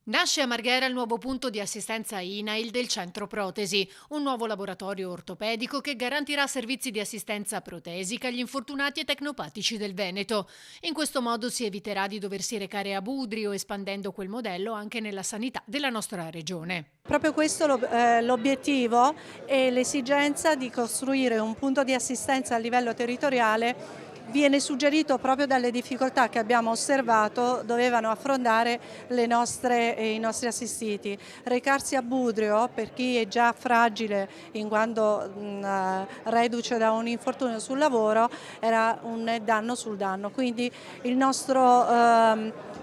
Nasce a Marghera il nuovo punto di assistenza INAIL del Centro Protesi, un nuovo laboratorio ortopedico che garantirà servizi di assistenza protesica agli infortunati e tecnopatici del Veneto. In questo modo si eviterà di doversi recare a Budrio, espandendo quel modello anche nella sanità della nostra regione. Proprio questo l'obiettivo e l'esigenza di costruire un punto di assistenza a livello territoriale viene suggerito proprio dalle difficoltà che abbiamo osservato dovevano affrontare i nostri assistiti. Recarsi a Budrio per chi è già fragile in quanto reduce da un infortunio sul lavoro era un danno sul danno, quindi il nostro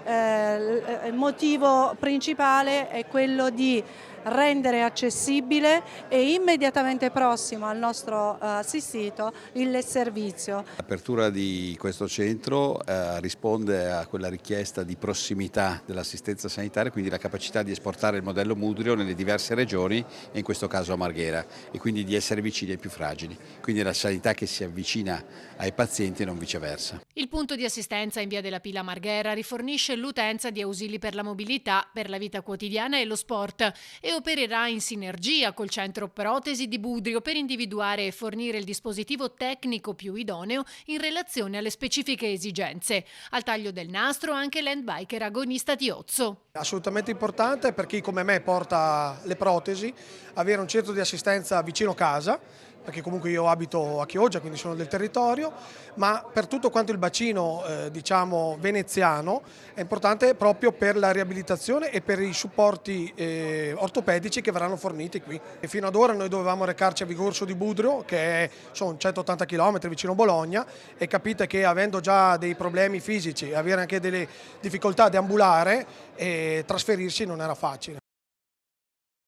il motivo principale è quello di rendere accessibile e immediatamente prossimo al nostro assistito il servizio. L'apertura di questo centro risponde a quella richiesta di prossimità dell'assistenza sanitaria, quindi la capacità di esportare il modello Mudrio nelle diverse regioni e in questo caso a Marghera, e quindi di essere vicini ai più fragili. Quindi è la sanità che si avvicina ai pazienti e non viceversa. Il punto di assistenza in via della Pila Marghera rifornisce l'utenza di ausili per la mobilità, per la vita quotidiana e lo sport e opererà in sinergia col centro protesi di Budrio per individuare e fornire il dispositivo tecnico più idoneo in relazione alle specifiche esigenze. Al taglio del nastro anche l'handbiker agonista di Ozzo. Assolutamente importante per chi come me porta le protesi, avere un centro di assistenza vicino casa, perché comunque io abito a Chioggia, quindi sono del territorio, ma per tutto quanto il bacino diciamo veneziano è importante proprio per la riabilitazione e per i supporti ortopedici che verranno forniti qui. E fino ad ora noi dovevamo recarci a Vigorso di Budrio, sono 180 km vicino Bologna, e capite che avendo già dei problemi fisici, avere anche delle difficoltà di ambulare, trasferirsi non era facile.